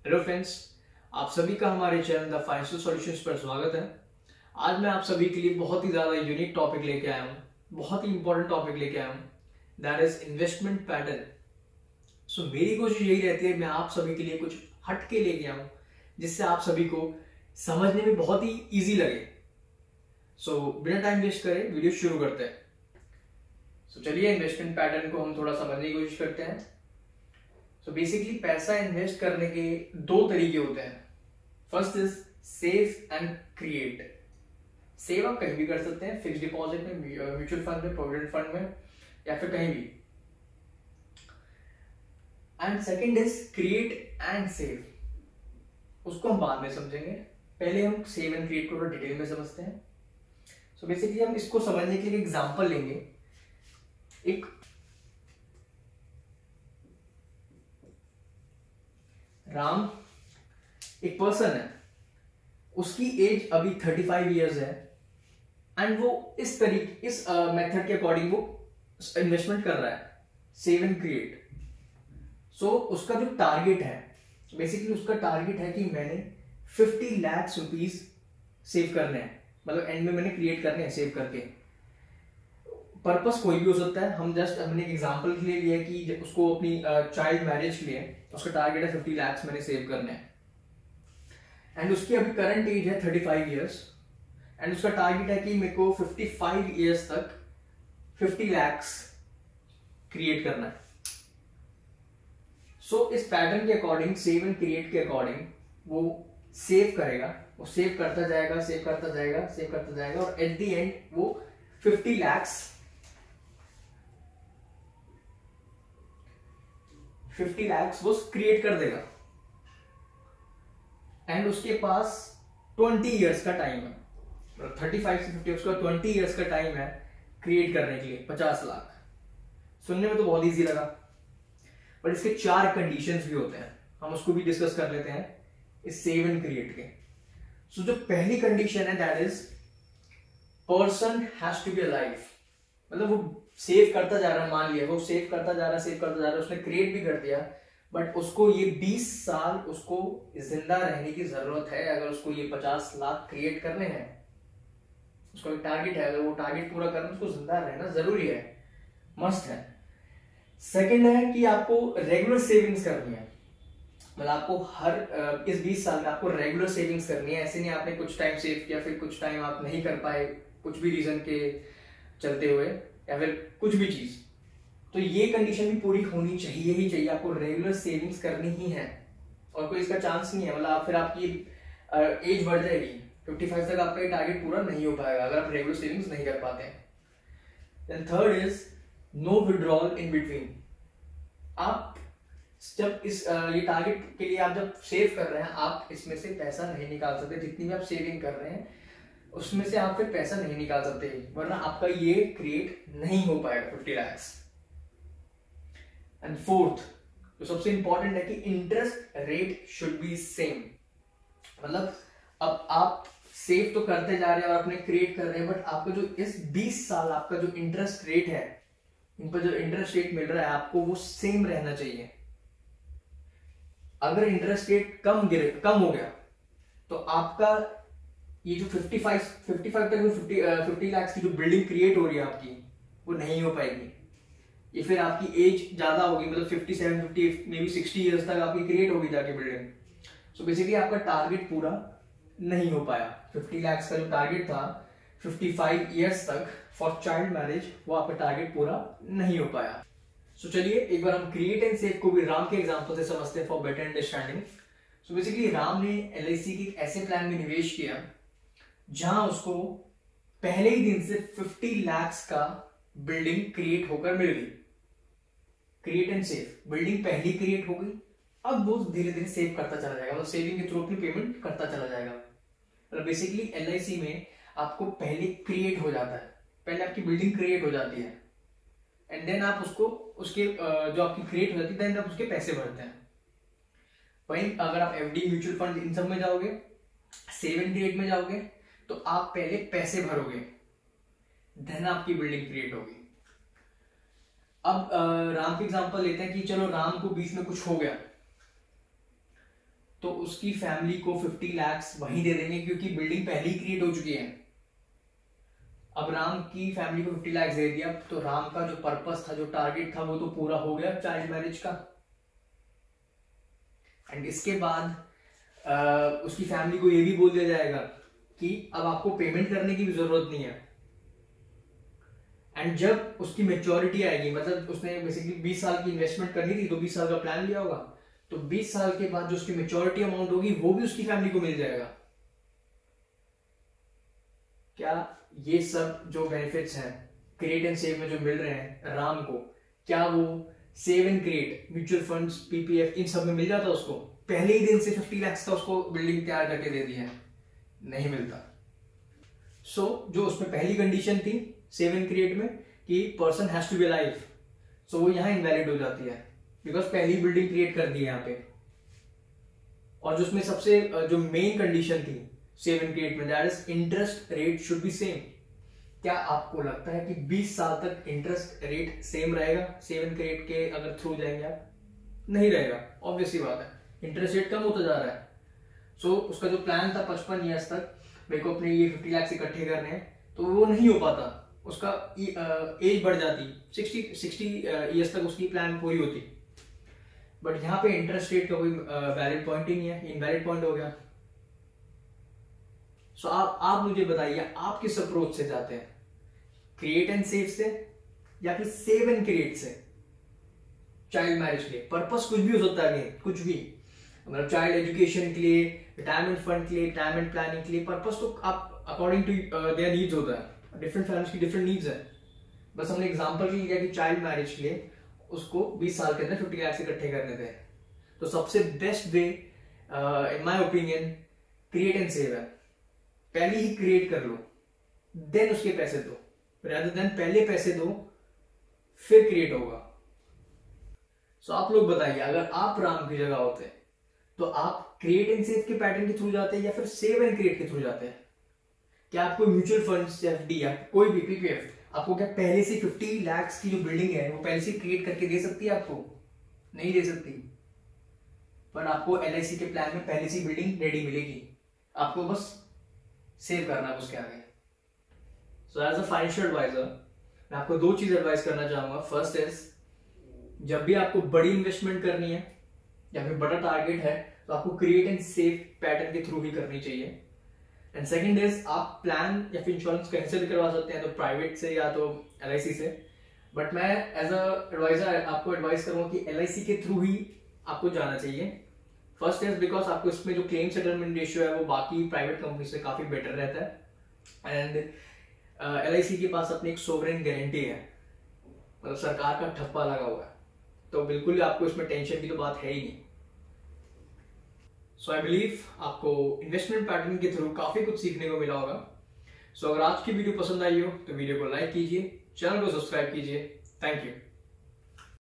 Hello friends, आप सभी का हमारे चैनल द फाइनेंशियल सॉल्यूशंस पर स्वागत है। आज मैं आप सभी के लिए बहुत ही ज़्यादा यूनिक टॉपिक लेके आया हूँ, बहुत ही इंपॉर्टेंट टॉपिक लेके आया हूँ, दैट इज इन्वेस्टमेंट पैटर्न। सो मेरी कोशिश यही रहती है मैं आप सभी के लिए कुछ हट के लेके आऊँ जिससे आप सभी को समझने में बहुत ही ईजी लगे। सो बिना टाइम वेस्ट करे वीडियो शुरू करते हैं। सो चलिए इन्वेस्टमेंट पैटर्न को हम थोड़ा समझने की कोशिश करते हैं। तो बेसिकली पैसा इन्वेस्ट करने के दो तरीके होते हैं। First is save and create. Save आप कहीं भी कर सकते हैं, फिक्स डिपॉजिट में, म्यूचुअल फंड में, प्रोविडेंट फंड में या फिर कहीं भी। And second is create and save. उसको हम बाद में समझेंगे, पहले हम सेव एंड क्रिएट को डिटेल में समझते हैं। सो बेसिकली हम इसको समझने के लिए एग्जांपल लेंगे। एक राम एक पर्सन है, उसकी एज अभी 35 इयर्स है एंड वो इस मेथड के अकॉर्डिंग वो इन्वेस्टमेंट कर रहा है, सेव एंड क्रिएट। सो उसका जो टारगेट है, बेसिकली उसका टारगेट है कि मैंने 50 लाख रुपीज सेव करने हैं, मतलब एंड में मैंने क्रिएट करने हैं सेव करके। पर्पस कोई भी हो सकता है, हमने एक एग्जांपल के लिए लिया कि उसको अपनी चाइल्ड मैरिज के लिए उसका टारगेट है 50 लाख मैंने सेव करने हैं एंड उसकी अभी करंट एज है 35 इयर्स एंड उसका टारगेट है कि मेरे को 55 इयर्स तक 50 लाख क्रिएट करना है। सो इस पैटर्न के अकॉर्डिंग, सेव एंड क्रिएट के अकॉर्डिंग वो सेव करेगा, वो सेव करता जाएगा, सेव करता जाएगा, सेव करता जाएगा और एट द एंड वो 50 लाख वो क्रिएट कर देगा एंड उसके पास 20 इयर्स का टाइम है। 35 से 50 उसका 20 इयर्स का टाइम है क्रिएट करने के लिए 50 लाख। सुनने में तो बहुत इजी लगा, पर इसके 4 कंडीशंस भी होते हैं, हम उसको भी डिस्कस कर लेते हैं इस सेव एंड क्रिएट के। सो जो पहली कंडीशन है that is person has to be alive. मतलब वो सेव करता जा रहा है, मान लिया वो सेव करता जा रहा है, सेव करता जा रहा है, उसने क्रिएट भी कर दिया, बट उसको ये 20 साल उसको जिंदा रहने की जरूरत है। अगर उसको ये 50 लाख क्रिएट करने हैं, उसका एक टारगेट है, अगर वो टारगेट पूरा करना उसको जिंदा रहना जरूरी है, मस्ट है। सेकंड है कि आपको रेगुलर सेविंग्स करनी है, मतलब आपको हर इस 20 साल में आपको रेगुलर सेविंग्स करनी है। ऐसे नहीं आपने कुछ टाइम सेव किया फिर कुछ टाइम आप नहीं कर पाए कुछ भी रीजन के चलते हुए या फिर कुछ भी चीज, तो ये कंडीशन भी पूरी होनी चाहिए ही चाहिए। आपको रेगुलर सेविंग्स करनी ही है और कोई इसका चांस नहीं है, मतलब फिर आपकी एज बढ़ जाएगी, 55 तक आपका ये टारगेट पूरा नहीं हो पाएगा अगर आप रेगुलर सेविंग्स नहीं कर पाते हैं। Then third is no withdrawal in between. आप जब ये टारगेट के लिए आप जब सेव कर रहे हैं, आप इसमें से पैसा नहीं निकाल सकते। जितनी भी आप सेविंग कर रहे हैं उसमें से आप फिर पैसा नहीं निकाल सकते, वरना आपका ये क्रिएट नहीं हो पाएगा 50 लाख। एंड फोर्थ जो सबसे इंपॉर्टेंट है कि interest rate should be same. मतलब अब आप सेव तो करते जा रहे हैं और अपने क्रिएट कर रहे हैं, बट आपका जो इस 20 साल आपका जो इंटरेस्ट रेट है, इन पर जो इंटरेस्ट रेट मिल रहा है आपको, वो सेम रहना चाहिए। अगर इंटरेस्ट रेट कम हो गया तो आपका ये जो 55 तक जो 50 लाख की जो बिल्डिंग क्रिएट हो रही है आपकी, वो नहीं हो पाएगी। ये फिर आपकी एज ज्यादा होगी, मतलब 57, 50, मे बी 60 इयर्स तक आपकी क्रिएट होगी जाके बिल्डिंग। सो बेसिकली आपका टारगेट पूरा नहीं हो पाया। 50 लाख का जो टारगेट था 55 इयर्स तक फॉर चाइल्ड मैरिज, वो आपका टारगेट पूरा नहीं हो पाया। सो चलिए एक बार हम क्रिएट एंड सेव को भी राम के एग्जांपल से समझते हैं for better understanding. So basically Ram ने LIC के एक ऐसे प्लान में निवेश किया जहां उसको पहले ही दिन से 50 लाख का बिल्डिंग क्रिएट होकर मिल गई। क्रिएट एंड सेव, बिल्डिंग पहली क्रिएट हो गई, अब वो धीरे धीरे सेव करता चला जाएगा, मतलब सेविंग के थ्रू अपनी पेमेंट करता चला जाएगा। मतलब बेसिकली LIC में आपको पहले क्रिएट हो जाता है, पहले आपकी बिल्डिंग क्रिएट हो जाती है एंड देन आप उसको उसके जो आपकी क्रिएट हो जाती है देन आप उसके पैसे भरते हैं। वहीं अगर आप FD, म्यूचुअल फंड इन सब में जाओगे, सेव एंड क्रिएट में जाओगे, तो आप पहले पैसे भरोगे, देन आपकी बिल्डिंग क्रिएट होगी। अब राम के एग्जांपल लेते हैं कि चलो राम को बीच में कुछ हो गया, तो उसकी फैमिली को 50 लाख वहीं दे देंगे, क्योंकि बिल्डिंग पहले ही क्रिएट हो चुकी है। अब राम की फैमिली को 50 लाख दे दिया, तो राम का जो पर्पस था, जो टारगेट था, वो तो पूरा हो गया चाइल्ड मैरिज का। एंड इसके बाद उसकी फैमिली को ये भी बोल दिया जाएगा कि अब आपको पेमेंट करने की भी जरूरत नहीं है। एंड जब उसकी मेच्योरिटी आएगी, मतलब उसने बेसिकली 20 साल की इन्वेस्टमेंट करनी थी, तो 20 साल का प्लान लिया होगा, तो 20 साल के बाद जो उसकी मेच्योरिटी अमाउंट होगी वो भी उसकी फैमिली को मिल जाएगा। क्या ये सब जो बेनिफिट्स हैं क्रिएट एंड सेव में जो मिल रहे हैं राम को, क्या वो save and create, mutual funds, PPF, इन सब में मिल जाता उसको? पहले ही दिन से 50 लाख का उसको बिल्डिंग तैयार करके दे दी है, नहीं मिलता। सो जो उसमें पहली कंडीशन थी सेव एंड क्रिएट में कि person has to be alive, so वो यहां इनवैलिड हो जाती है, बिकॉज पहली बिल्डिंग क्रिएट कर दी है यहाँ पे। और जो उसमें सबसे जो मेन कंडीशन थी सेव एंड क्रिएट में, that is interest rate should be same. क्या आपको लगता है कि 20 साल तक इंटरेस्ट रेट सेम रहेगा सेव एंड क्रिएट के अगर थ्रू जाएंगे आप? नहीं रहेगा, ऑब्वियसली बात है, इंटरेस्ट रेट कम होता जा रहा है। सो उसका जो प्लान था 55 ईयर्स तक मेरे को अपने ये 50 लाख इकट्ठे करने हैं, तो वो नहीं हो पाता, उसका एज बढ़ जाती, 60 ईयर्स तक उसकी प्लान पूरी होती। बट यहाँ पे इंटरेस्ट रेट का कोई वैलिड पॉइंट ही नहीं है, इनवैलिड पॉइंट हो गया। सो आप मुझे बताइए, आप किस अप्रोच से जाते हैं, क्रिएट एंड सेव से या फिर सेव एंड क्रिएट से? चाइल्ड मैरिज के लिए पर्पस कुछ भी हो सकता है, कुछ भी, मतलब चाइल्ड एजुकेशन के लिए, रिटायरमेंट फंड के लिए, रिटायरमेंट प्लानिंग के लिए, पर्पस तो आप अकॉर्डिंग टू देयर नीड्स होता है, डिफरेंट फैमिलीज की डिफरेंट नीड्स है। बस हमने एग्जांपल के लिए किया कि चाइल्ड मैरिज के लिए उसको 20 साल के अंदर 50 लाख इकट्ठे करने थे, तो सबसे best way in my opinion create and save है। पहले ही क्रिएट कर लो, देन उसके पैसे दो, rather देन पहले पैसे दो फिर क्रिएट होगा। सो आप लोग बताइए, अगर आप राम की जगह होते तो आप क्रिएट एंड सेव के पैटर्न के थ्रू जाते हैं या फिर सेव एंड क्रिएट के थ्रू जाते हैं? क्या आपको म्यूचुअल फंड्स या एफडी या कोई भी पीपीएफ आपको क्या पहले से 50 लाख की जो बिल्डिंग है वो पहले से क्रिएट करके दे सकती है? आपको नहीं दे सकती, पर आपको एलआईसी के प्लान में पहले से बिल्डिंग रेडी मिलेगी, आपको बस सेव करना है उसके आगे। So as a financial advisor मैं आपको दो चीज एडवाइस करना चाहूंगा। फर्स्ट इज, जब भी आपको बड़ी इन्वेस्टमेंट करनी है या फिर बड़ा टारगेट है तो आपको क्रिएट एंड सेव पैटर्न के थ्रू ही करनी चाहिए। एंड सेकंड इज, आप प्लान या फिर इंश्योरेंस कहीं से भी करवा सकते हैं, तो प्राइवेट से या तो एलआईसी से, बट मैं एज अ एडवाइजर आपको एडवाइस करूंगा कि एलआईसी के थ्रू ही आपको जाना चाहिए। फर्स्ट इज बिकॉज आपको इसमें जो क्लेम सेटलमेंट रेशियो है वो बाकी प्राइवेट कंपनी से काफी बेटर रहता है। एंड एलआईसी के पास अपनी एक सोवरेन गारंटी है, मतलब सरकार का ठप्पा लगा हुआ है, तो बिल्कुल आपको इसमें टेंशन की तो बात है ही नहीं। सो आई बिलीव आपको इन्वेस्टमेंट पैटर्न के थ्रू काफी कुछ सीखने को मिला होगा। सो अगर आज की वीडियो पसंद आई हो तो वीडियो को लाइक कीजिए, चैनल को सब्सक्राइब कीजिए। Thank you.